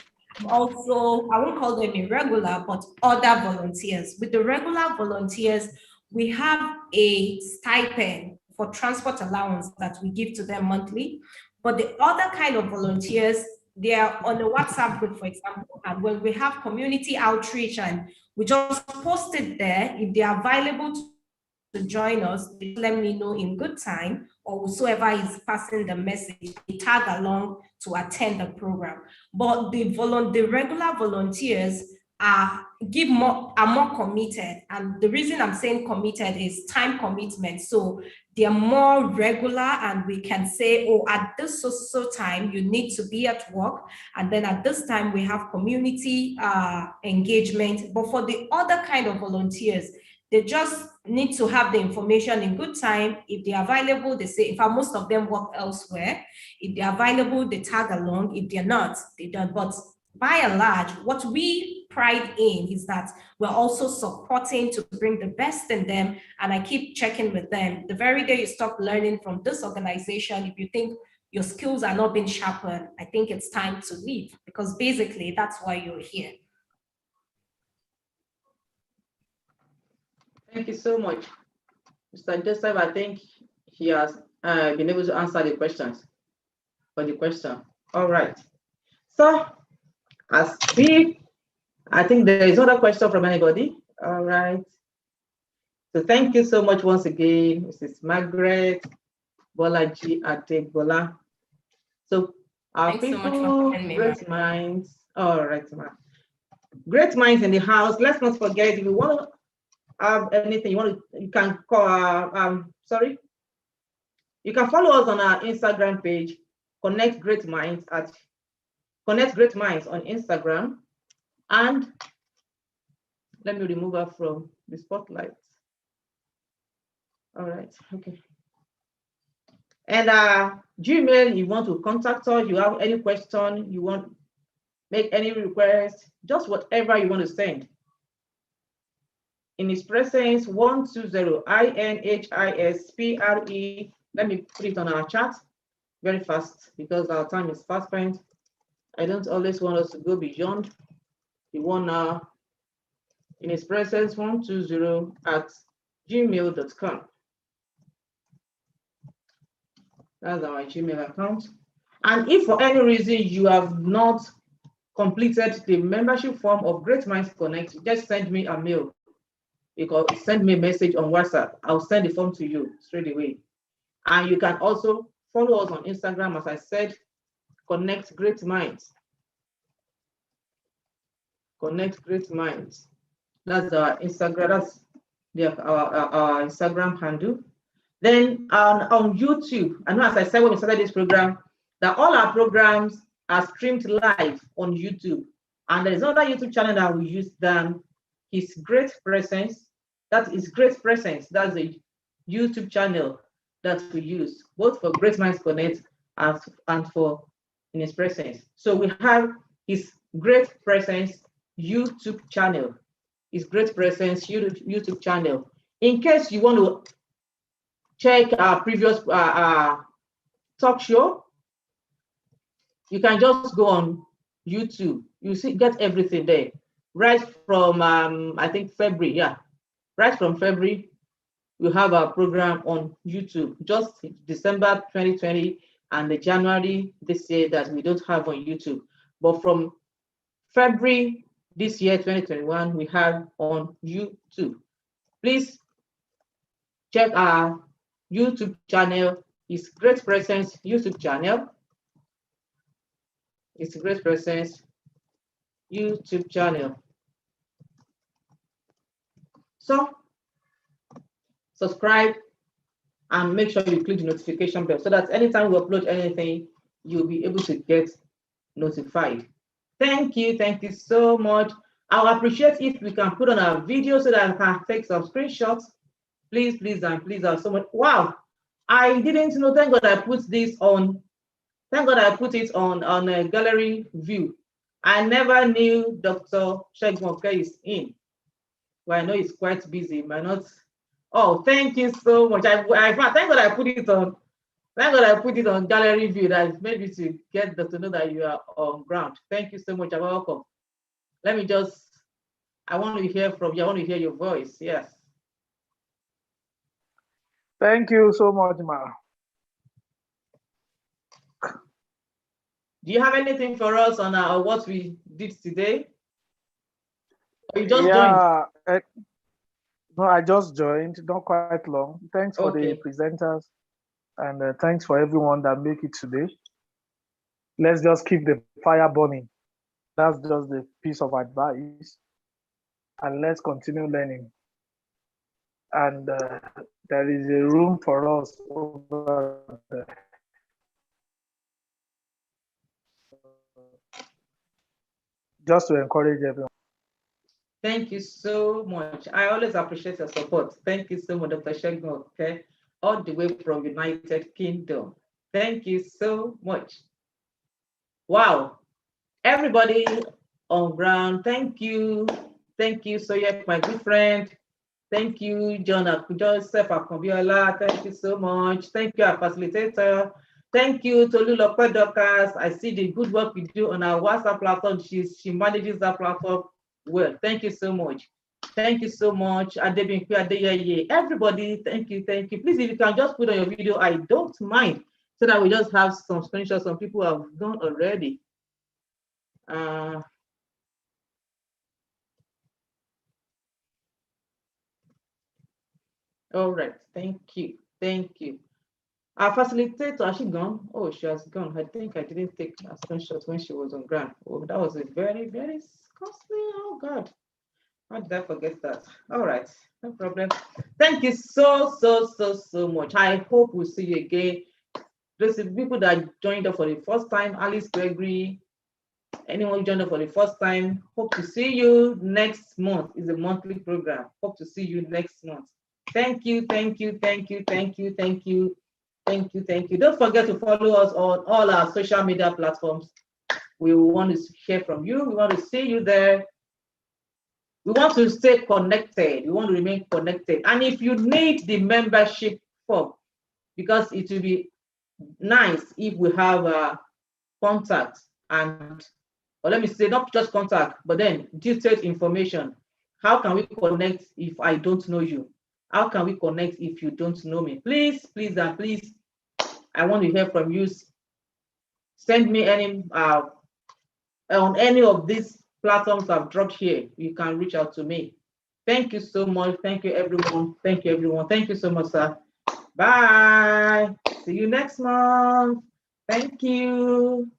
also, I won't call them irregular, but other volunteers. With the regular volunteers, we have a stipend for transport allowance that we give to them monthly. But the other kind of volunteers, they are on the WhatsApp group, for example, and when we have community outreach and we just post it there, if they are available to join us, they let me know in good time, or whosoever is passing the message, they tag along to attend the program. But the regular volunteers are, are more committed. And the reason I'm saying committed is time commitment. So they're more regular, and we can say, oh, at this so time, you need to be at work. And then at this time, we have community engagement. But for the other kind of volunteers, they just need to have the information in good time. If they're available, they say, in fact, most of them work elsewhere. If they're available, they tag along. If they're not, they don't. But by and large, what we pride in is that we're also supporting to bring the best in them. And I keep checking with them. The very day you stop learning from this organization, if you think your skills are not being sharpened, I think it's time to leave, because basically that's why you're here. Thank you so much, Mr. Joseph. I think he has been able to answer the questions for the question. All right. So, as we, I think there is another question from anybody. All right. So thank you so much once again, Mrs. Margaret Bolaji Adegbola. So our Thanks so much for people, having me, great minds. All right, ma. Great minds in the house. Let's not forget, if you want to have anything you want to, you can call. Sorry, you can follow us on our Instagram page, Connect Great Minds at Connect Great Minds on Instagram. And let me remove her from the spotlight. All right, okay. And Gmail, you want to contact us, you have any question, you want make any request, just whatever you want to send. In His Presence 120 INHISPRE. Let me put it on our chat very fast because our time is fast spent. I don't always want us to go beyond the 1 hour. In His Presence 120 at gmail.com. That's our Gmail account. And if for any reason you have not completed the membership form of Great Minds Connect, just send me a mail. You can send me a message on WhatsApp. I'll send the form to you straight away. And you can also follow us on Instagram, as I said, Connect Great Minds. Connect Great Minds. That's our Instagram. That's our Instagram handle. Then on YouTube, and as I said when we started this program, that all our programs are streamed live on YouTube. And there is another YouTube channel that we use, than His Great Presence. That is Great Presence. That's a YouTube channel that we use, both for Great Minds Connect and for In His Presence. So we have His Great Presence YouTube channel. His Great Presence YouTube channel. In case you want to check our previous talk show, you can just go on YouTube. You see, get everything there. Right from I think February, yeah. Right from February, we have our program on YouTube. Just December 2020 and the January this year that we don't have on YouTube. But from February this year, 2021, we have on YouTube. Please check our YouTube channel. His Great Presence YouTube channel. His Great Presence YouTube channel. So subscribe and make sure you click the notification bell so that anytime we upload anything, you'll be able to get notified. Thank you so much. I'll appreciate if we can put on our video so that I can take some screenshots. Please, and please, so much. Wow, I didn't know. Thank God I put this on. Thank God I put it on a gallery view. I never knew Dr. Shegun is in. Well, I know he's quite busy. Might not. Oh, thank you so much. Thank God I put it on. Thank God I put it on gallery view. That maybe to get to know that you are on ground. Thank you so much. You're welcome. Let me just. I want to hear from you. I want to hear your voice. Yes. Thank you so much, Ma. Do you have anything for us on what we did today? Or you just joined? No, I just joined, not quite long. Thanks for the presenters, and thanks for everyone that make it today. Let's just keep the fire burning. That's just the piece of advice. and let's continue learning. And there is a room for us over there. Just to encourage everyone. Thank you so much. I always appreciate your support. Thank you so much, Dr. Shegun, okay? All the way from United Kingdom. Thank you so much. Wow. Everybody on ground, thank you. Thank you, Soyek, my good friend. Thank you, Joseph Akobiola. Thank you so much. Thank you, our facilitator. Thank you, Tolulope Dokas. I see the good work we do on our WhatsApp platform. She manages that platform well. Thank you so much. Thank you so much, Adebinku Adeyeye. Everybody, thank you, thank you. Please, if you can just put on your video, I don't mind, so that we just have some screenshots. Some people have gone already. All right, thank you, thank you. Our facilitator, has she gone? Oh, she has gone. I think I didn't take a screenshot when she was on ground. Oh, that was a very, very costly. Oh God, how did I forget that? All right, no problem. Thank you so much. I hope we'll see you again. Those people that joined us for the first time, Alice Gregory, anyone who joined us for the first time, hope to see you next month. It's a monthly program. Hope to see you next month. Thank you, thank you, thank you, thank you, thank you. Thank you, thank you. Don't forget to follow us on all our social media platforms. We want to hear from you. We want to see you there. We want to stay connected. We want to remain connected. And if you need the membership form, because it will be nice if we have a contact and, or let me say, not just contact, but then detailed information. How can we connect if I don't know you? How can we connect if you don't know me? Please, please, and please, I want to hear from you. Send me any on any of these platforms I've dropped here. You can reach out to me. Thank you so much. Thank you, everyone. Thank you, everyone. Thank you so much, sir. Bye. See you next month. Thank you.